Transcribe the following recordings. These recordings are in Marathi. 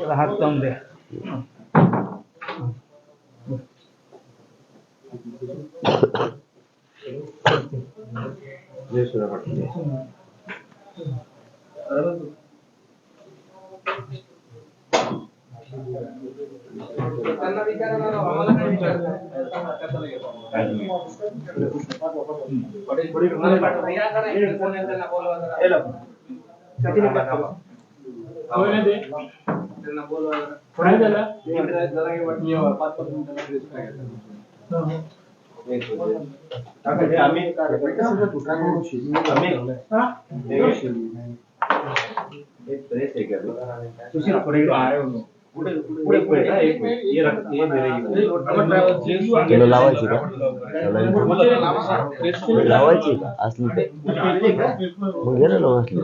हात लावून द्या. त्यांना विचारणार आम्हाला काय विचारणार त्यांना बोलवा काय झालं तुला लावायची का लावायची का असली मग गेलं लावून असली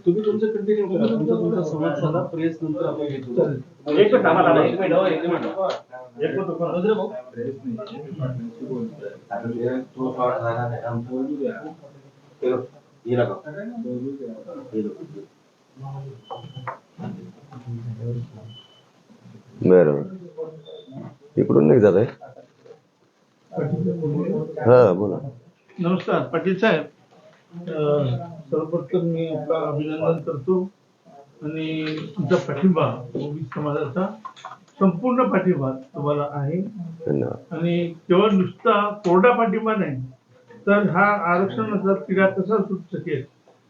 तुम्ही तुमचं कंटिन्यू करा तुमचा संवाद साधा प्रेस नंतर आपण घेतो एक बरोबर इकडून नाही जात आहे. हा बोला. नमस्कार पाटील साहेब. सर्वप्रथम मी आपला अभिनंदन करतो आणि तुमचा पाठिंबा ओबीसी समाजाचा संपूर्ण पाठिंबा तुम्हाला आहे आणि केवळ नुसता कोरडा पाठिंबा नाही तर हा आरक्षणाचा तिढा कसा सुटू शकेल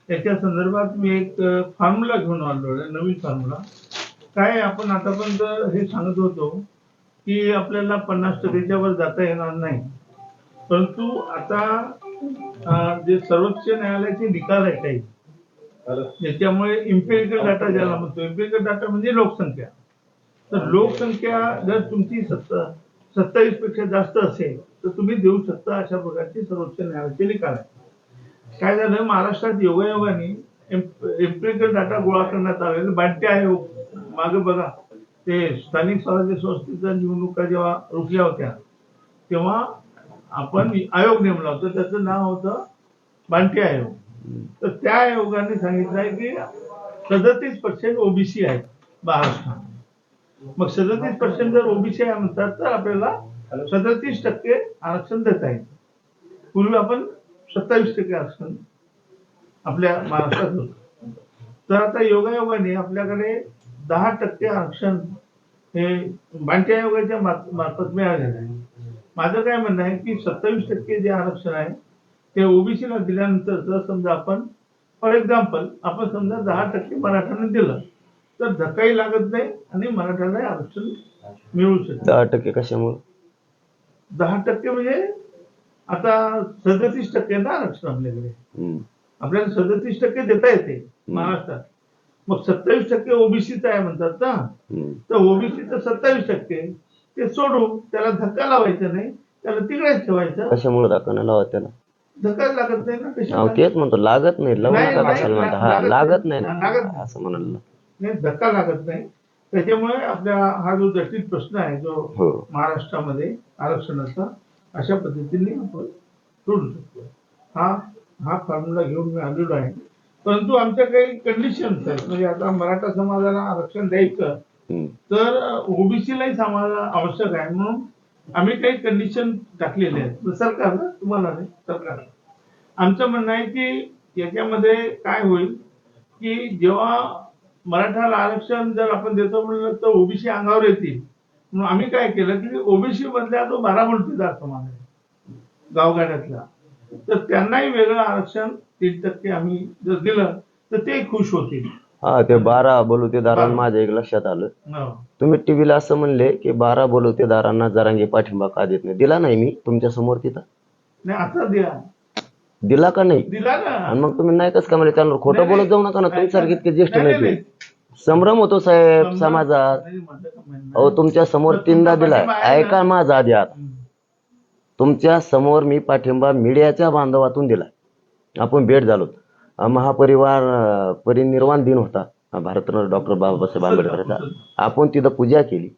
याच्या संदर्भात मी एक फॉर्म्युला घेऊन आलो आहे. नवीन फॉर्म्युला काय आपण आतापर्यंत हे सांगत होतो की आपल्याला 50% वर जाता येणार नाही परंतु आता जे सर्वोच्च न्यायालयाचे निकाल आहे काही ज्याच्यामुळे इम्पेरिकल डाटा ज्याला म्हणतो इम्पेरिकल डाटा म्हणजे लोकसंख्या तर लोकसंख्या जर तुमची 27 पेक्षा जास्त असेल तर तुम्ही देऊ शकता अशा प्रकारचे सर्वोच्च न्यायालयाचे निकाल आहे. काय झालं महाराष्ट्रात योगायोगाने इम्पेरिकल डाटा गोळा करण्यात आलेला बांटे आयोग मागे बघा ते स्थानिक स्वराज्य संस्थेच्या निवडणुका जेव्हा रोखल्या होत्या तेव्हा आपण आयोग नेमला होता त्याचं नाव होतं बांटे आयोग. तर त्या आयोगाने सांगितलंय की 37% ओबीसी आहेत महाराष्ट्रात. मग 37% जर ओबीसी आहे म्हणतात तर आपल्याला 37% आरक्षण देता येईल. पूर्वी आपण 27% आरक्षण आपल्या महाराष्ट्रात होतं. तर आता योगायोगाने आपल्याकडे 10% आरक्षण हे बांटे आयोगाच्या मार्फत मिळालेलं आहे. माझं काय म्हणणं आहे की 27% जे आरक्षण आहे ते ओबीसीला दिल्यानंतर जर समजा आपण फॉर एक्झाम्पल आपण समजा 10% मराठ्यांना दिलं तर धक्काही लागत नाही आणि मराठ्याला आरक्षण मिळू शकतं. 10% कशामुळे 10% म्हणजे आता 37% ना आरक्षण आपल्याला 37% देता येते महाराष्ट्रात. मग 27% ओबीसीचं आहे म्हणतात ना तर ओबीसीचं 27% ते सोडून त्याला धक्का लावायचा नाही त्याला तिकडेच ठेवायचं. कशामुळे धक्का नाही लावत त्याला धक्का लागत नाही ना कशा तेच म्हणतो लागत नाही लावू नका कशाला म्हणता हा लागत नाही असं म्हणाल नाही धक्का लागत नाही. त्याच्यामुळे आपल्या हा जो जटिल प्रश्न आहे जो महाराष्ट्रामध्ये आरक्षणाचा अशा पद्धतीने आपण सोडू शकतो. हा फॉर्म्युला घेऊन मी आलेलो आहे परंतु आमच्या काही कंडिशन्स आहेत. म्हणजे आता मराठा समाजाला आरक्षण द्यायचं तर ओबीसीलाही समाजाला आवश्यक आहे म्हणून आम्ही काही कंडिशन टाकलेले आहेत. सरकार तुम्हाला नाही सरकार आमचं म्हणणं आहे की याच्यामध्ये काय होईल की जेव्हा मराठाला आरक्षण जर आपण देतो म्हणलं तर ओबीसी अंगावर येतील म्हणून आम्ही काय केलं की ओबीसी मधल्या जो 12 बलुतेदार समाज आहे गावगाड्यातला तर त्यांनाही वेगळं आरक्षण 3% आम्ही जर दिलं तर ते खुश होतील. हा ते 12 बलुतेदारांना माझ्या एक लक्षात आलं. तुम्ही टीव्हीला असं म्हणले की 12 बलुतेदारांना जरांगे पाठिंबा का देत नाही. दिला नाही मी तुमच्या समोर तिथं नाही आता द्या दिला का नाही? दिला ना. आणि मग तुम्ही नाही कसं का म्हणजे त्यावर खोटं नाही, बोलत जाऊ नका ना. तुमच्यासारखे इतके ज्येष्ठ नाही, नाही नाही, ते. संभ्रम होतो साहेब समजा- समाजात. नाही, माझं का म्हणणं अहो आहे. तुमच्या समोर तर 3दा तुमचा दिलाय. पाठिंबा आहे ना? ऐका माझा आधी आता. तुमच्या समोर मी पाठिंबा मीडियाच्या बांधवातून दिला. आपण भेट झालो. महापरिवार परिनिर्वाण दिन होता भारतरत्न डॉक्टर बाबासाहेब आंबेडकरांचा. आपण तिथं पूजा केली,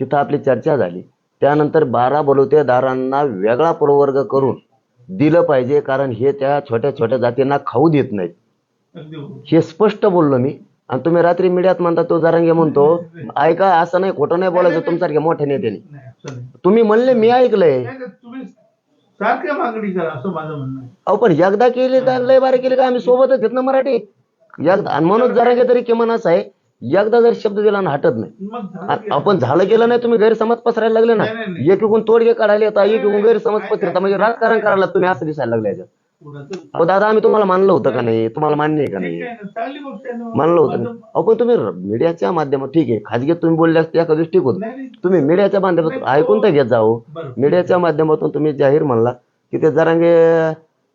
तिथं आपली चर्चा झाली. त्यानंतर 12 बलुतेदारांना वेगळा प्रवर्ग करून दिलं पाहिजे, कारण हे त्या छोट्या छोट्या जातींना खाऊ देत नाहीत, अगदी बरोबर. हे स्पष्ट बोललो मी. आणि तुम्ही रात्री मीडियात म्हणता तो जरांगे म्हणतो. ऐका, असं नाही, खोटं नाही बोलायचं तुमच्यासारख्या मोठ्या नेत्याने. नाही, असं नाही. तुम्ही म्हणले, मी ऐकलंय. नाही, नाही, तुम्ही सारख्या मागणी करा असं माझं म्हणणं आहे. अहो पण एकदा केली तर लय बारे केली का आम्ही सोबतच आहेत ना मराठी. एकदा आणि म्हणून जरांगे तरी किमान असं आहे, एकदा जर शब्द दिला ना हटत नाही. मग झालं की- आपण झालं केलं नाही, तुम्ही गैरसमज पसरायला लागले ना. नाही, नाही, नाही. एकीकडून तोडगे काढायला येतात, एकीकडून गैरसमज पसरता, म्हणजे राजकारण करायला तुम्ही असं दिसायला लागले याच्यात. पुढं- अहो दादा, आम्ही तुम्हाला मानलं होतं का नाही? तुम्हाला मान्य आहे का ठीक नाही? आहे ना, चांगली गोष्ट आहे ना. मानलं होतं माझं- नाही. अहो पण तुम्ही मीडियाच्या माध्यमातून, ठीक आहे, खाजगीत तुम्ही बोलले असते एका दिवशी ठीक होतं. नाही, नाही. तुम्ही मीडियाच्या माध्यमातून नाही, ऐकून तर घेत जाओ. बरं. मीडियाच्या माध्यमातून तुम्ही जाहीर म्हणला की ते जरांगे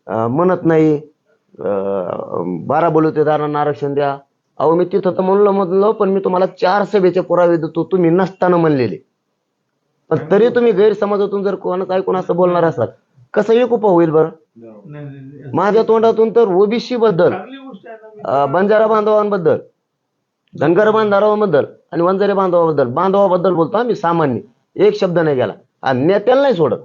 म्हणत नाही 12 बलुतेदारांना आरक्षण द्या. अहो मी तिथं तर म्हणलो, पण मी तुम्हाला 4 सभेचे पुरावे देतो, तुम्ही नसताना म्हणलेले. पण तरी तुम्ही गैरसमाजातून जर कोणाचं ऐकून असं बोलणार असाल, कसं एक उप होईल बरं? नाही, नाही, नाही. माझ्या तोंडातून तर ओबीसी बद्दल, चांगली गोष्ट आहे ना. बंजारा बांधवांबद्दल, धनगर बांधवांबद्दल आणि वंजारी बांधवाबद्दल बोलतो आम्ही. सामान्य एक शब्द नाही गेला आणि नेत्याला नाही सोडत,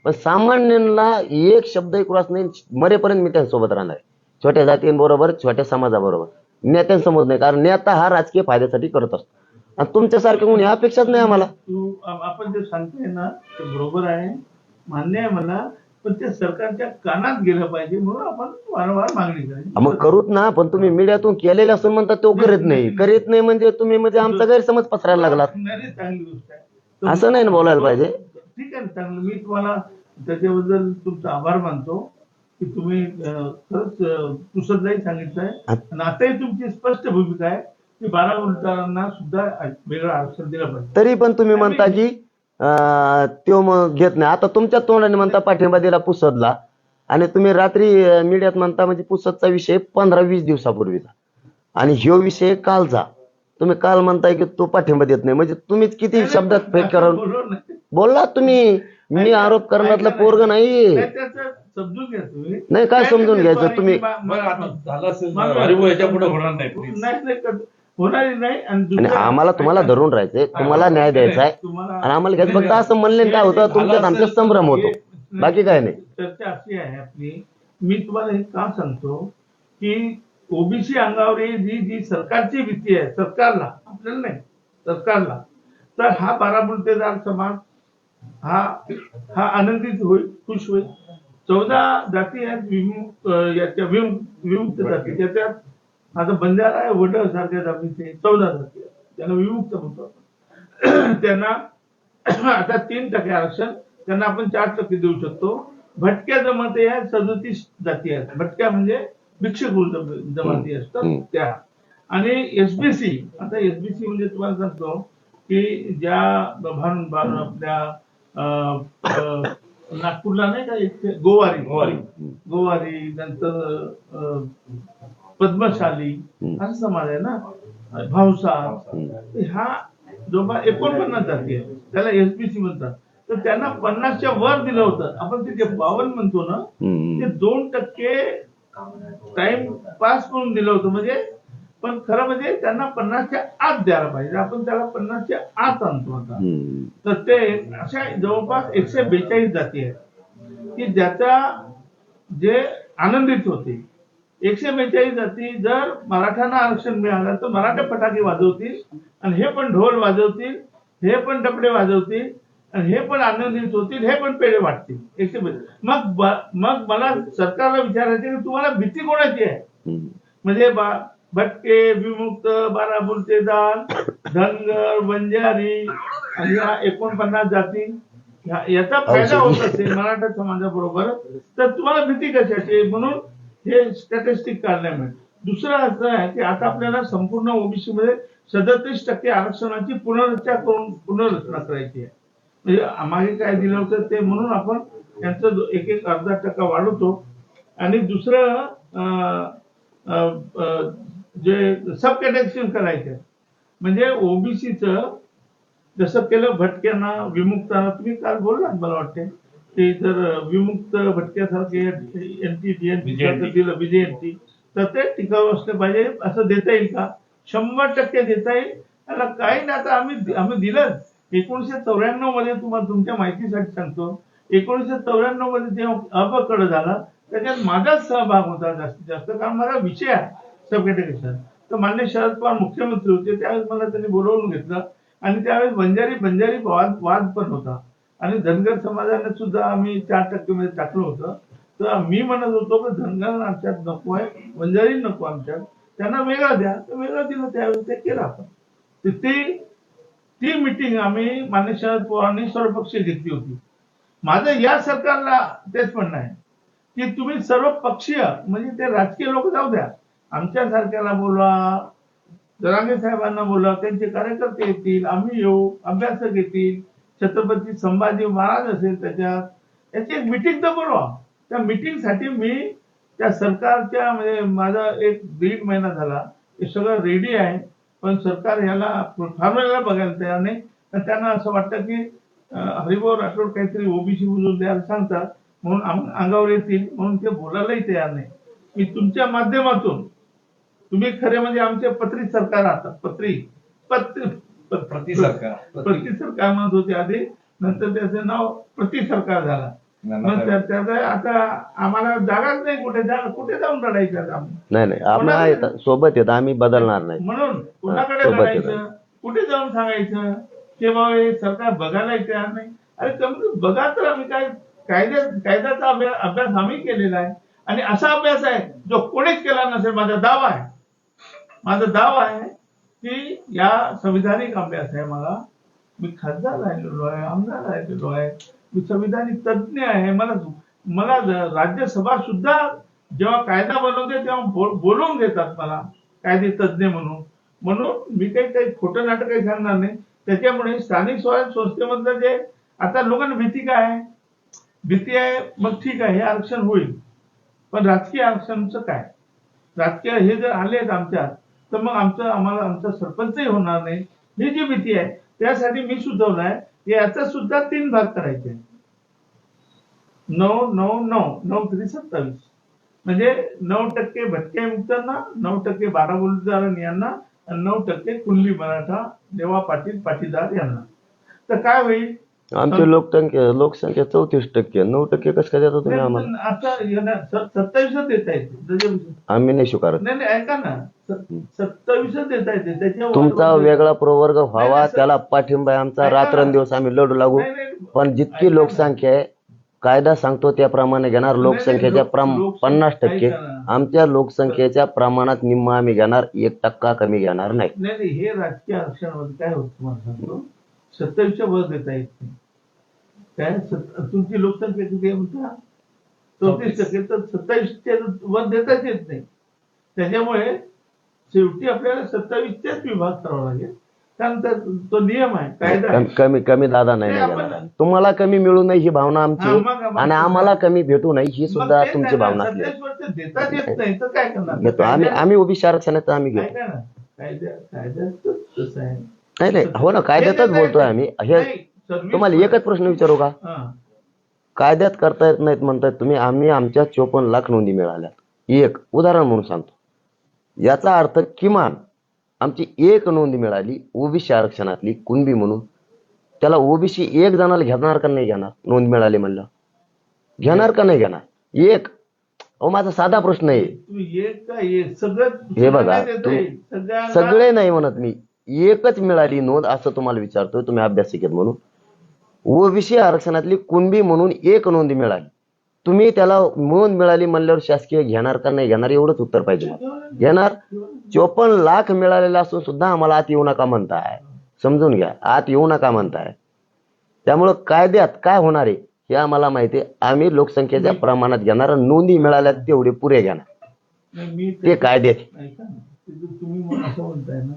पण सामान्यांना एक शब्दही क्रॉस नाही. मरेपर्यंत मी त्यांच्यासोबत राहणार आहे, छोट्या जातींबरोबर, छोट्या समाजाबरोबर. नेत्यांसमोर नाही, कारण नेता हा राजकीय फायद्यासाठी करत असतो. आणि तुमच्यासारखं कोणी अपेक्षाच नाही आम्हाला. आपण जे सांगतोय ना ते बरोबर आहे, मान्य आहे मला, पण ते सरकारच्या कानात गेलं पाहिजे म्हणून आपण वारंवार मागणी करायची. मग करूत ना, पण तुम्ही मीडियातून केलेलं असून म्हणता तो करीत नाही म्हणजे तुम्ही म्हणजे आमचा गैरसमज पसरायला लागलात. नाही, चांगली गोष्ट आहे. असं नाही ना बोलायला पाहिजे. ठीक आहे ना, चांगलं. मी तुम्हाला त्याच्याबद्दल तुमचा आभार मानतो की तुम्ही खरंच पुसदलाही सांगितलंय आणि आताही तुमची स्पष्ट भूमिका आहे की 12 बलुतेदारांना सुद्धा वेगळं आरक्षण दिलं पाहिजे. तरी पण तुम्ही म्हणता की तो मग घेत नाही. आता तुमच्या तोंडाने म्हणता पाठिंबा दिला पुसदला, आणि तुम्ही रात्री मीडियात म्हणता म्हणजे पुसदचा विषय 15-20 दिवसापूर्वीचा, आणि ह्यो विषय कालचा. तुम्ही काल म्हणताय की तो पाठिंबा देत नाही, म्हणजे तुम्हीच किती शब्दात फेक करून बोलला तुम्ही. मी आरोप करण्यातला पोरग नाही. समजून घ्या तुम्ही. नाही, काय समजून घ्यायचं तुम्ही? झालं असेल याच्यापुढे होणार नाही, होणारही नाही. आणि आम्हाला तुम्हाला धरून राहायचंय, तुम्हाला न्याय द्यायचा आहे, आणि आम्हाला घ्यायचं. फक्त असं म्हणले काय होतं, तुमच्यात आमचा संभ्रम होतो, बाकी काय नाही. चर्चा अशी आहे आपली. मी तुम्हाला हे का सांगतो की ओबीसी अंगावर जी सरकारची भीती आहे, सरकारला, आपल्याला नाही, सरकारला, तर हा 12 बलुतेदार समाज हा आनंदित होईल, खुश होईल. 14 जाती आहेत याच्या विमुक्त जाती, त्याच्यात आता बंजारा आहे, वड सारख्या जातीचे 14 जाती आहेत, त्यांना विमुक्त म्हणतो आपण. त्यांना आता 3% आरक्षण, त्यांना आपण 4% देऊ शकतो. भटक्या जमाती आहेत 37 जाती आहेत. भटक्या म्हणजे भिक्षुक जमाती असतात त्या. आणि एसबीसी, आता एसबीसी म्हणजे तुम्हाला सांगतो की ज्या आपल्या नागपूरला नाही का एक गोवारी नंतर पद्मशाली असा समाज आहे ना, भावसार, हा जवळपास 49 जाती आहे, त्याला एसबीसी म्हणतात. तर त्यांना 50च्या वर दिलं होतं. आपण ते जे 52 म्हणतो ना, ते 2% टाइम पास करून दिलं होतं. म्हणजे पण खरं म्हणजे त्यांना 50च्या आत द्यायला पाहिजे. आपण त्याला 50च्या आत आणतो आता. तर ते अशा जवळपास 142 जाती आहेत की ज्याचा जे आनंदित होते. 142 जाती. जर मराठ्यांना आरक्षण मिळालं तर मराठा फटाके वाजवतील, आणि हे पण ढोल वाजवतील, हे पण डबडे वाजवतील, आणि हे पण आनंदित होतील, हे पण पेढे वाटतील. 142. मग मला सरकारला विचारायचे की तुम्हाला भीती कोणाची आहे? म्हणजे भटके, विमुक्त, 12 बलुतेदार, धनगर, बंजारी आणि ह्या 49 जाती, याचा फायदा होत असेल मराठा समाजाबरोबर, तर तुम्हाला भीती कशाची? म्हणून हे स्टॅटिस्टिक काढण्यामुळे. दुसरं असं आहे की आता आपल्याला संपूर्ण ओबीसी मध्ये 37% आरक्षणाची पुनर्रचना करायची आहे. म्हणजे मागे काय दिलं होतं ते, म्हणून आपण यांचं 1-1 अर्धा टक्का वाढवतो. आणि दुसरं जे सब कॅटेगरी करायचं म्हणजे ओबीसीचं जसं केलं भटक्यांना विमुक्तांना तुम्ही काल बोललात मला वाटते की जर विमुक्त भटक्यासारखे दिलं बीजेएनटी तर ते टिकाऊ असले पाहिजे असं देता येईल का 100% देता येईल. त्याला काही नाही आता आम्ही दिलं 1994 मध्ये तुम्हाला तुमच्या माहितीसाठी सांगतो 1994 मध्ये जेव्हा अपकड झाला त्याच्यात माझाच सहभाग होता जास्तीत जास्त कारण माझा विषय आहे सब कॅटेगरीचा. तर माननीय शरद पवार मुख्यमंत्री होते त्यावेळेस मला त्यांनी बोलवून घेतलं आणि त्यावेळेस बंजारी वाद पण होता आणि धनगर समाजाने सुद्धा आम्ही 4% मध्ये टाकलं होतं. तर मी म्हणत होतो की धनगर आमच्यात नको आहे बंजारी नको आमच्यात त्यांना वेगळा द्या तर वेगळं दिलं त्यावेळेस ते केलं आपण. ती मीटिंग आम्ही माननीय शरद पवारांनी सर्वपक्षीय घेतली होती. माझं या सरकारला तेच म्हणणं आहे की तुम्ही सर्व पक्षीय म्हणजे ते राजकीय लोक जाऊ द्या आमच्या सारख्याला बोलवा जरांगे साहेबांना बोलवा त्यांचे कार्यकर्ते येतील आम्ही येऊ अभ्यासक येतील छत्रपती संभाजी महाराज असेल त्याच्यात याची एक मीटिंग तर बोलवा. त्या मीटिंगसाठी मी त्या सरकारच्या म्हणजे माझा 1-1.5 महिना झाला हे सगळं रेडी आहे पण सरकार याला फॉर्म्युला बघायला तयार नाही. त्यांना असं वाटतं की हरिभाऊ राठोड काहीतरी ओबीसी बुजून द्यायला सांगतात म्हणून अंगावर येतील म्हणून ते बोलायलाही तयार नाही. मी तुमच्या माध्यमातून तुम्ही खरे म्हणजे आमचे पत्री सरकार आहात पत्री सरकार म्हणत होते आधी नंतर त्याचं नाव प्रति सरकार झाला. मग त्याचा आता आम्हाला जागाच नाही कुठे जाऊन लढायचं नाही आम्हाला सोबत येत आम्ही बदलणार नाही म्हणून कुणाकडे लढायचं कुठे जाऊन सांगायचं की बाबा हे सरकार बघायला तयार नाही. अरे कमी बघा तर आम्ही काय कायद्याचा अभ्यास आम्ही केलेला आहे आणि असा अभ्यास आहे जो कोणीच केला नसेल. माझा दावा आहे की या संविधानिक अभ्यास आहे मला मी खासदार राहिलेलो आहे आमदार राहिलेलो आहे मी संविधानिक तज्ञ आहे. मला राज्यसभा सुद्धा जेव्हा कायदा बनवते तेव्हा बोलवून घेतात मला कायदे तज्ञ म्हणून मी काही खोटं नाटक काही सांगणार नाही. त्याच्यामुळे स्थानिक स्वराज्य संस्थेमधलं जे आता लोकांना भीती आहे मग ठीक आहे हे आरक्षण होईल पण राजकीय आरक्षणचं काय राजकीय हे जर आलेत आमच्यात तर मग आमचा सरपंचही होणार नाही ही जी भीती आहे त्यासाठी मी सुचवलंय की याचा सुद्धा 3 भाग करायचे 9-9-9-9-3-27 म्हणजे 9% भटक्या मुक्तांना 9% बाराबोलीदार यांना आणि 9% कुणबी मराठा देवा पाटील पाटीदार यांना. तर काय होईल आमची लोकसंख्या 34% 9% कसं काय देता तुम्ही आम्हाला आता 27 देता येते आम्ही नाही स्वीकारत. नाही ऐका ना 27 देता येते त्याच्यावर तुमचा वेगळा प्रवर्ग व्हावा त्याला पाठिंबा आमचा रात्रंदिवस आम्ही लढू लागू पण जितकी लोकसंख्या आहे कायदा सांगतो त्याप्रमाणे घेणार. लोकसंख्येच्या 50% आमच्या लोकसंख्येच्या प्रमाणात निम्मा आम्ही घेणार 1% कमी घेणार नाही. नाही हे राजकीय आरक्षणामध्ये काय होतं तुम्हाला सांगतो 27च्या वर देता येत नाही. काय तुमची लोकसंख्या किती आहे म्हणता 34% तर 27च्या वर देताच येत नाही. त्याच्यामुळे शेवटी आपल्याला 27च्याच विभाग करावा लागेल कारण तो नियम आहे कायदा. कमी दादा नाही तुम्हाला कमी मिळू नये ही भावना आमची आणि आम्हाला कमी भेटू नये ही सुद्धा तुमची भावना देताच येत नाही तर काय करणार. आम्ही ओबीसी आरक्षणात आम्ही घेतो कायद्यात आहे नाही हो ना कायद्यातच बोलतोय आम्ही. हे तुम्हाला एकच प्रश्न विचारू का कायद्यात करता येत नाहीत म्हणतायत तुम्ही. आम्ही आमच्या 54 लाख नोंदी मिळाल्या एक उदाहरण म्हणून सांगतो. याचा अर्थ किमान आमची एक नोंद मिळाली ओबीसी आरक्षणातली कुणबी म्हणून त्याला ओबीसी 1 जणाला घेणार का नाही घेणार नोंद मिळाली म्हणलं घेणार का नाही घेणार एक माझा साधा प्रश्न आहे. हे बघा सगळे नाही म्हणत मी एकच मिळाली नोंद असं तुम्हाला विचारतोय तुम्ही अभ्यासिकेत म्हणून. ओबीसी आरक्षणातली कुणबी म्हणून एक नोंद मिळाली तुम्ही त्याला नोंद मिळाली म्हणल्यावर शासकीय घेणार का नाही घेणार एवढंच उत्तर पाहिजे. घेणार 54 लाख मिळालेला असून सुद्धा आम्हाला आत येऊ नका म्हणताय समजून घ्या आत येऊ नका म्हणताय. त्यामुळं कायद्यात काय होणार आहे हे आम्हाला माहिती आहे. आम्ही लोकसंख्येच्या प्रमाणात घेणार नोंदी मिळाल्या तेवढे पुरे घेणार ते कायद्यात. तुम्ही असं म्हणताय ना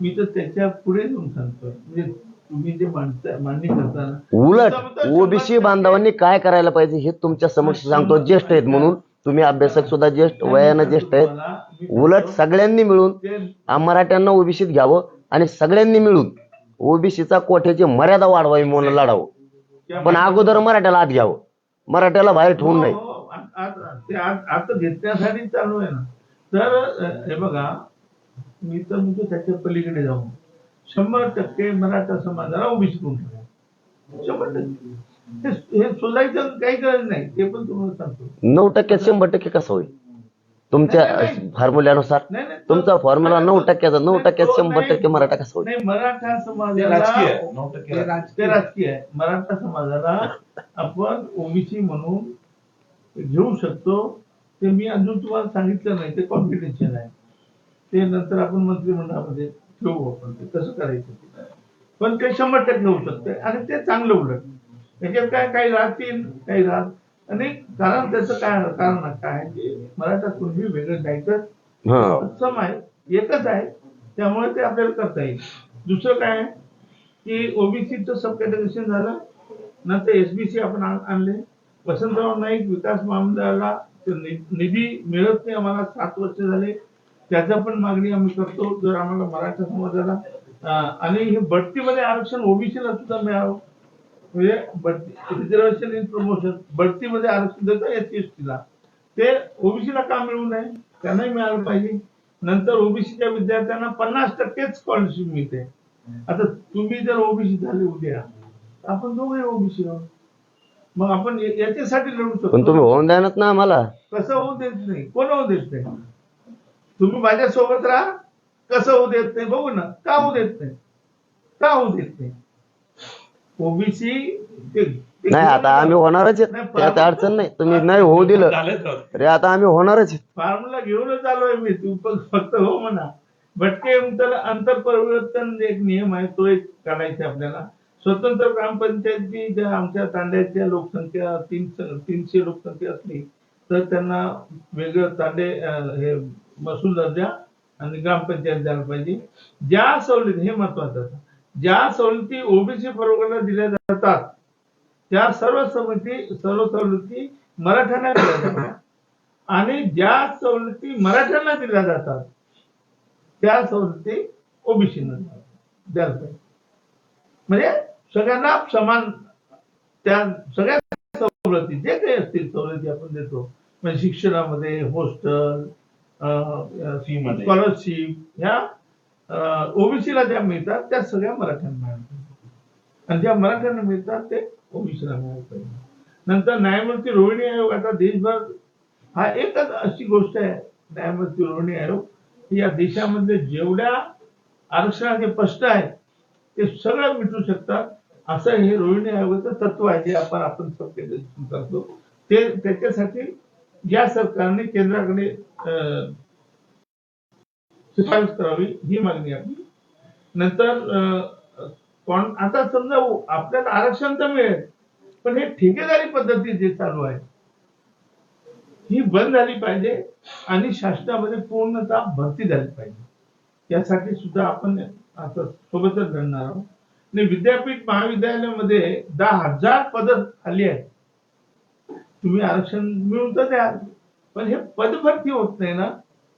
मी तर त्याच्या पुढे जाऊन सांगतोय म्हणजे तुम्ही जे मान्य करताना उलट ओबीसी बांधवांनी काय करायला पाहिजे हे तुमच्या समक्ष सांगतो. ज्येष्ठ आहेत म्हणून तुम्ही अभ्यासक सुद्धा ज्येष्ठ वयानं ज्येष्ठ आहेत. उलट सगळ्यांनी मिळून मराठ्यांना ओबीसीत घ्यावं आणि सगळ्यांनी मिळून ओबीसीचा कोठ्याची मर्यादा वाढवावी म्हणून लढावं. पण अगोदर मराठ्याला आत घ्यावं, मराठ्याला बाहेर ठेवून नाही. आता घेतण्यासाठी चालू आहे ना. तर हे बघा, मी तर म्हणतो त्याच्या पलीकडे जाऊन 100% मराठा समाजाला ओबीसी करून ठेवा. 100%. हे शोधायचं काही गरज नाही, ते पण तुम्हाला सांगतो. 9% 100% कसं होईल तुमच्या फॉर्म्युल्यानुसार? तुमचा फॉर्म्युला 9%चा, 9% 100% मराठा कसं होईल? नाही, मराठा समाजाला ते राजकीय आहे. मराठा समाजाला आपण ओबीसी म्हणून घेऊ शकतो. ते मी अजून तुम्हाला सांगितलं नाही, ते कॉन्फिडेन्शियल आहे. ते नंतर आपण मंत्रिमंडळामध्ये ठेवू, आपण ते कसं करायचं. पण ते 100% होऊ शकते आणि ते चांगलं. उलट त्याच्यात काय काही राहतील, काही राहत आणि कारण त्याचं कारण काय की मराठा कुणबी वेगळं जायचं सम आहे, एकच आहे. त्यामुळे ते आपल्याला करता येईल. दुसरं काय की ओबीसीचं सब कॅटेगरीशन झालं, नंतर एसबीसी आपण आणले. वसंतराव नाईक विकास महामंडळाला निधी मिळत नाही आम्हाला, 7 वर्ष झाले. त्याचा पण मागणी आम्ही करतो. जर आम्हाला मराठा समाजाला आणि हे बढतीमध्ये आरक्षण ओबीसीला सुद्धा मिळावं, म्हणजे रिझर्वेशन इन प्रमोशन, बढतीमध्ये आरक्षण देतं एससी-एसटीला, ते ओबीसीला का मिळू नये, त्यांनाही मिळालं पाहिजे. नंतर ओबीसीच्या विद्यार्थ्यांना 50% स्कॉलरशिप मिळते. आता तुम्ही जर ओबीसी झाले उद्या, आपण दोघे ओबीसी आहोत, मग आपण याच्यासाठी लढू शकतो. पण तुम्ही होऊन द्यानच ना आम्हाला. कसं होऊ देत नाही, कोण होऊ देत नाही? तुम्ही माझ्या सोबत राहा. कसं होऊ देत नाही बघू ना. का होऊ देत नाही, का होऊ देत नाही? ओबीसी नाही, आता आम्ही होणारच आहेत, त्यात अडचण नाही. तुम्ही नाही होऊ दिलं रे, आता आम्ही होणारच आहेत. फॉर्म्युला घेऊनच आलोय मी. तू फक्त हो म्हणा. भटके अंतर परिवर्तन एक नियम आहे, तो एक काढायचा आपल्याला. स्वतंत्र ग्रामपंचायती ज्या आमच्या तांड्याच्या लोकसंख्या 300 लोकसंख्या असली तर त्यांना वेगळं तांडे हे महसूल दर्जा आणि ग्रामपंचायत द्यायला पाहिजे. ज्या सवलती, हे महत्वाचं, ज्या सवलती ओबीसी प्रवर्गाला दिल्या जातात त्या सर्व सवलती मराठ्यांना दिल्या जातात आणि ज्या सवलती मराठ्यांना दिल्या जातात त्या सवलती ओबीसीना द्यायला पाहिजे. म्हणजे सगळ्यांना समान त्या सगळ्या सवलती जे काही असतील सवलती आपण देतो. म्हणजे शिक्षणामध्ये, हॉस्टेल, स्कॉलरशिप, ह्या ओबीसीला ज्या मिळतात त्या सगळ्या मराठ्यांना मिळाल्या पाहिजे आणि ज्या मराठ्यांना मिळतात ते ओबीसीला मिळालं पाहिजे. नंतर न्यायमूर्ती रोहिणी आयोग, आता देशभर हा एकच अशी गोष्ट आहे, न्यायमूर्ती रोहिणी आयोग, की या देशामधले जेवढ्या आरक्षणाचे प्रश्न आहेत ते सगळं मिटू शकतात, असं हे रोहिणी आयोगाचं तत्व आहे, जे आपण करतो. ते त्याच्यासाठी या सरकारने केंद्राकडे शिफारस करावी ही मागणी आपली. नंतर आता समजा आपल्याला आरक्षण तर मिळेल, पण हे ठेकेदारी पद्धती जे चालू आहे ही बंद झाली पाहिजे आणि शासनामध्ये पूर्णतः भरती झाली पाहिजे. यासाठी सुद्धा आपण आता सोबतच लढणार आहोत. आणि विद्यापीठ महाविद्यालयामध्ये 10,000 पदं खाली आहेत. तुम्ही आरक्षण मिळून तर द्या, पण हे पदभरती होत नाही ना.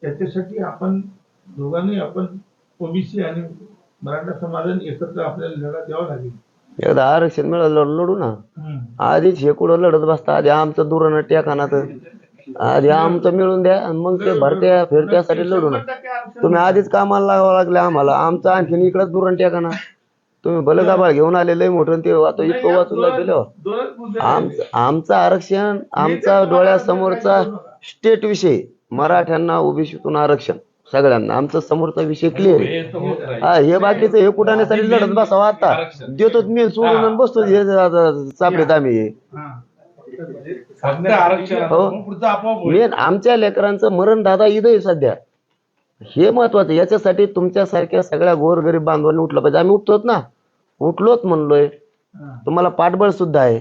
त्याच्यासाठी आपण दोघांनी, आपण ओबीसी आणि मराठा समाजाने एकत्र आपल्याला लढा द्यावा लागेल. एकदा आरक्षण मिळालं लढू ना. आधीच हे कुठं लढत बसता, आधी आमचं दुरण टेकाना, तर आधी आमचं मिळून द्या आणि मग ते भरत्या फिरत्यासाठी लढू ना. तुम्ही आधीच कामाला लागावं लागले आम्हाला, आमचं आणखीन इकडंच दुरण टेकाना. तुम्ही भले गाभाळ घेऊन आलेलं आहे मोठं, ते आता इतकं वाचून दिलं. आमचं आरक्षण, आमचा डोळ्यासमोरचा स्टेट विषय, मराठ्यांना ओबीसीतून आरक्षण सगळ्यांना, आमचा समोरचा विषय क्लिअर आहे. हा, हे बाकीचं हे कुठाण्यासाठी लढत बसावं. आता देतो मी सोडून बसतो चापडीत आम्ही. मेन आमच्या लेकरांचं मरण दादा इथं आहे सध्या, हे महत्वाचं. याच्यासाठी तुमच्यासारख्या सगळ्या गोरगरीब बांधवांनी उठलं पाहिजे. आम्ही उठतोच ना, उठलोच म्हणलोय. तुम्हाला पाठबळ सुद्धा आहे.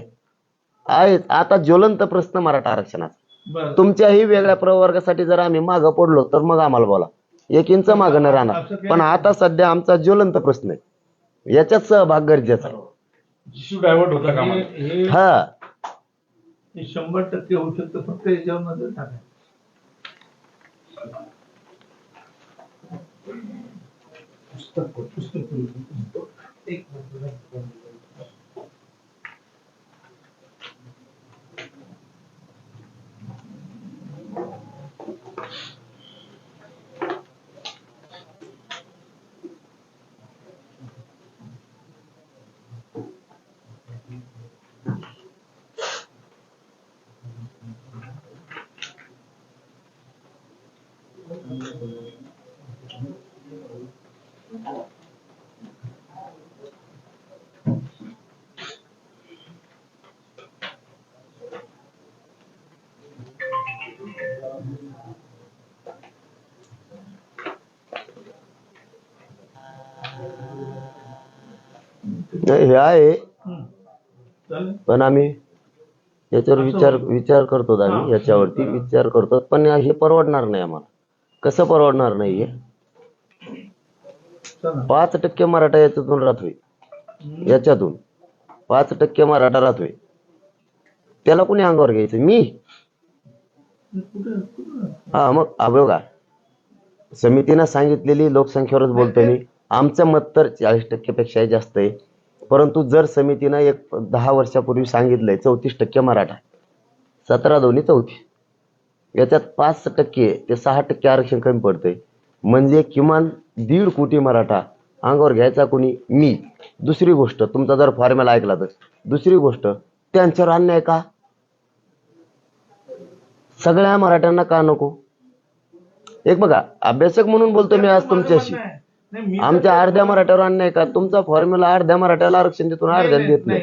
आता ज्वलंत प्रश्न मराठा आरक्षणाचा. तुमच्याही वेगळ्या प्रवर्गासाठी जर आम्ही मागं पडलो तर मग आम्हाला बोला, 1 इंच मागं न राहणार. पण आता सध्या आमचा ज्वलंत प्रश्न आहे, याच्यात सहभाग गरजेचा आहे. हा, हे 100% होऊ शकतं, फक्त याच्यावर नजर टाकायचं. एक नाही, हे आहे, चालेल. पण आम्ही याच्यावर विचार करतो आम्ही, याच्यावरती विचार करतो, पण हे परवडणार नाही आम्हाला. कसं परवडणार नाही? चला. 5% मराठा याच्यातून राहतोय, याच्यातून 5% मराठा राहतोय, त्याला कोणी अंगावर घ्यायचं? मी? हा, मग बघा, समितीनं सांगितलेली लोकसंख्येवरच बोलतो मी. आमचं मत तर 40% पेक्षाही जास्त आहे, परंतु जर समितीनं 10 वर्षापूर्वी सांगितलंय 34% मराठा, 17 दोन्ही 34, याच्यात 5% ते 6% आरक्षण कमी पडतंय, म्हणजे किमान 1.5 कोटी मराठा अंगावर घ्यायचा कोणी? मी. दुसरी गोष्ट, तुमचा जर फॉर्म्युला ऐकला तर, दुसरी गोष्ट, त्यांच्यावर अन्याय का? सगळ्या मराठ्यांना का नको? एक बघा, अभ्यासक म्हणून बोलतो मी आज तुमच्याशी. आमच्या अर्ध्या मराठ्यावर अन्याय का? तुमचा फॉर्म्युला अर्ध्या मराठ्याला आरक्षण देतो, अर्ध्याला देत नाही.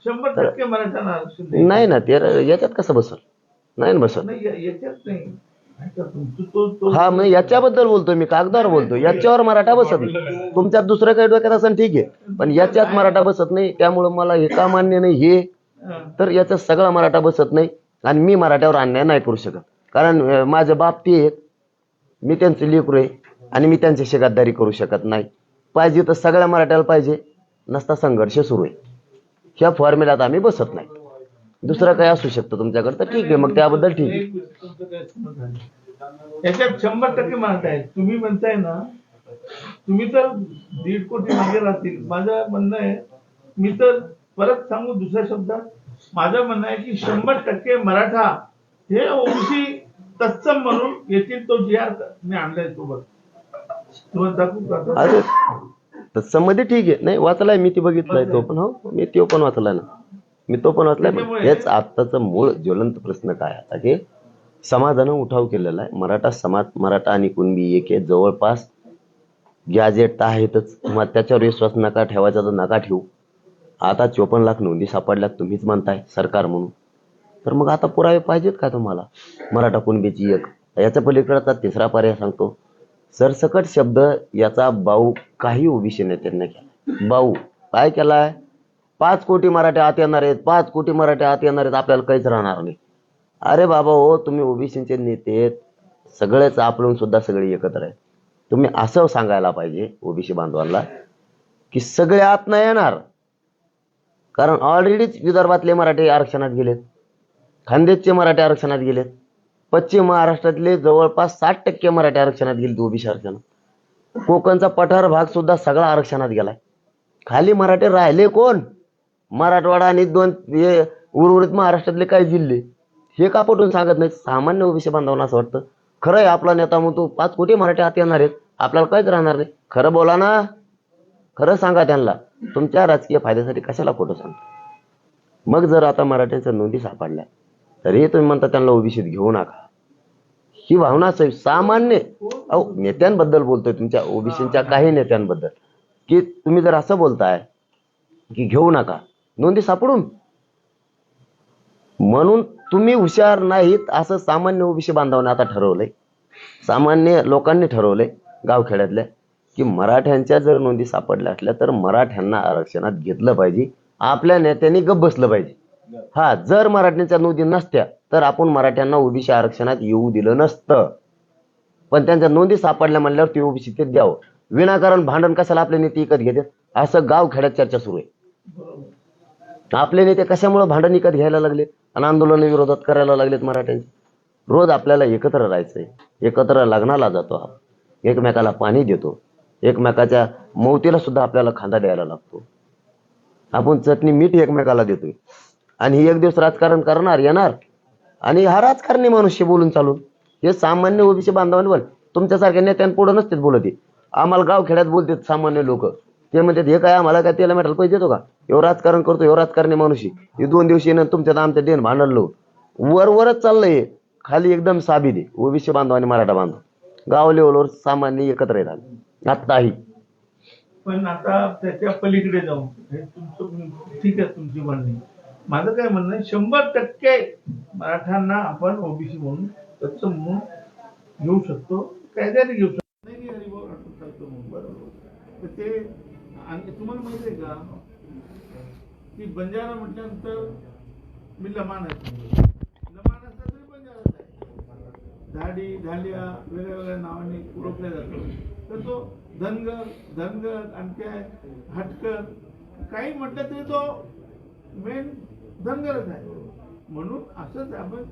100% मराठ्यांना आरक्षण नाही ना, ते याच्यात कसं बसल? नाही ना बसल. याच्यात नाही. हा, मग याच्याबद्दल बोलतो मी, कागदावर बोलतो. याच्यावर मराठा बसत नाही. तुमच्यात दुसरं काही डोक्यात असेल ठीक आहे, पण याच्यात मराठा बसत नाही. त्यामुळं मला हे का मान्य नाही, हे तर याच्यात सगळा मराठा बसत नाही. आणि मी मराठ्यावर अन्याय नाही करू शकत, कारण माझे बाप ते आहेत, मी त्यांचे लेकरू आहे, आणि मी त्यांच्याशी गद्दारी करू शकत नाही. पाहिजे तर सगळ्या मराठ्याला पाहिजे, नसता संघर्ष सुरू आहे. ह्या फॉर्म्युल्यात आम्ही बसत नाही. दुसरं काय असू शकतं तुमच्याकडे तर ठीक आहे, मग त्याबद्दल ठीक आहे. याच्यात 100% मराठा आहे. तुम्ही म्हणताय ना, तुम्ही तर 1.5 कोटी मागे राहतील. माझं म्हणणं आहे, मी तर परत सांगू दुसऱ्या शब्दात, माझं म्हणणं आहे की 100% मराठा हे ओबीसी तत्सम म्हणून येथील तो जी आर मी आणलाय सोबत. तुम्हाला दाखवू का? अरे तत्सम मध्ये ठीक आहे, नाही वाचलाय मी, ती बघितलाय तो पण. हो, मी तो पण वाचलाय ना, मी तो पण वाचलाय. हेच आत्ताचा मूळ ज्वलंत प्रश्न काय आता, की समाजानं उठाव केलेला आहे. मराठा समाज, मराठा आणि कुणबी एक आहे, जवळपास गॅजेट आहेतच. मग त्याच्यावर विश्वास नका ठेवायचा तर नका ठेवू. आता 54 लाख नोंदी सापडल्यात, तुम्हीच म्हणताय सरकार म्हणून, तर मग आता पुरावे पाहिजेत का तुम्हाला? मराठा कुणबीची एक, याच्या पलीकडचा तिसरा पर्याय सांगतो. सरसकट शब्द याचा बाऊ काही ओबीसी नेत्यांना केला. बाऊ काय केलाय? 5 कोटी मराठे आत येणार आहेत, 5 कोटी मराठे आत येणार आहेत, आपल्याला काहीच राहणार नाही. अरे बाबा हो, तुम्ही ओबीसीचे नेते आहेत, सगळेच आपलं सुद्धा सगळे एकत्र आहेत. तुम्ही असं सांगायला पाहिजे ओबीसी बांधवांना की सगळे आत नाही येणार, कारण ऑलरेडीच विदर्भातले मराठे आरक्षणात गेलेत, खानदेशचे मराठे आरक्षणात गेलेत, पश्चिम महाराष्ट्रातले जवळपास 60% मराठे आरक्षणात गेले ओबीसी आरक्षणात, कोकणचा पठार भाग सुद्धा सगळा आरक्षणात गेलाय. खाली मराठे राहिले कोण? मराठवाडा आणि उर्वरित महाराष्ट्रातले काही जिल्हे. हे का पटून सांगत नाही? सामान्य ओबीसी बांधवांना असं वाटतं खरं आहे, आपला नेता म्हणतो 5 कोटी मराठे आत येणार आहेत, आपल्याला काहीच राहणार नाही. खरं बोला ना, खरं सांगा त्यांना. तुमच्या राजकीय फायद्यासाठी कशाला खोटं सांगता? मग जर आता मराठ्यांच्या नोंदी सापडल्या तरी तुम्ही म्हणता त्यांना ओबीसीत घेऊ नका. ही भावना सामान्य नेत्यांबद्दल बोलतोय, तुमच्या ओबीसीच्या काही नेत्यांबद्दल, की तुम्ही जर असं बोलताय की घेऊ नका नोंदी सापडून, म्हणून तुम्ही हुशार नाहीत असं सामान्य ओबीसी बांधवांनी आता ठरवलंय. सामान्य लोकांनी ठरवलंय गावखेड्यातल्या, की मराठ्यांच्या जर नोंदी सापडल्या असल्या तर मराठ्यांना आरक्षणात घेतलं पाहिजे, आपल्या नेत्यांनी गप्प बसलं पाहिजे. हा, जर मराठ्यांच्या नोंदी नसत्या तर आपण मराठ्यांना ओबीसी आरक्षणात येऊ दिलं नसतं, पण त्यांच्या नोंदी सापडल्या म्हणल्यावर ते ओबीसी ते द्यावं. विनाकारण भांडण कशाला आपले नेते विकत घेतात, असं गावखेड्यात चर्चा सुरू आहे. आपले नेते कशामुळे भांडण विकत घ्यायला लागले? आणि आंदोलन विरोधात करायला लागलेत मराठ्यांचे. रोज आपल्याला एकत्र राहायचंय, एकत्र लग्नाला जातो, आपण एकमेकाला पाणी देतो, एकमेकाच्या मौतीला सुद्धा आपल्याला खांदा द्यायला लागतो, आपण चटणी मीठ एकमेकाला देतोय. आणि ही एक दिवस राजकारण करणार येणार आणि हा राजकारणी मनुष्य बोलून चालून हे सामान्य ओबीसी बांधवांनी बोल. तुमच्यासारख्या नेत्यांपुढे नसतेच बोलत. आम्हाला गावखेड्यात बोलतात सामान्य लोक, ते म्हणतात हे काय आम्हाला काय त्याला मेटायला पैसे देतो का, एवढं राजकारण करतो, एवढं राजकारणी मनुष्य. हे 2 दिवशी येणं तुमच्यात आमच्या देण भांडणलो वरच चाललंय, खाली एकदम साबीद आहे. ओबीसी बांधव आणि मराठा बांधव गाव लेवलवर सामान्य एकत्र येतात आत्ताही. पण आता त्याच्या पलीकडे जाऊन हे तुमचं ठीक आहे तुमची म्हणणी, माझं काय म्हणणं आहे 100% मराठ्यांना आपण ओबीसी म्हणून तत्सम म्हणून घेऊ शकतो, कायद्याने घेऊ शकतो. नाही हरिभाऊ राठोड चालतो म्हणून बरोबर. तर ते आणि तुम्हाला माहिती आहे का की बंजारा म्हटल्यानंतर मी लमाण आहे, लमाण असला तरी बंजाराच आहे. धाडी धालिया वेगळ्या वेगळ्या नावाने ओळखल्या जातो. तर तो धनगर आणि काय हटकर काही म्हटलं तरी तो मेन धनगरच आहे. म्हणून असंच आपण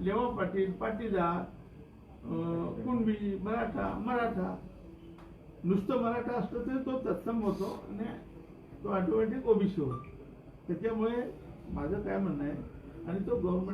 लेवा पाटील, पाटीदार, कुणबी, मराठा नुसतं मराठा असतो तरी तो तत्सम होतो आणि तो ऑटोमॅटिक ओबीसी होतो. त्याच्यामुळे माझं काय म्हणणं आहे, आणि तो गव्हर्नमेंट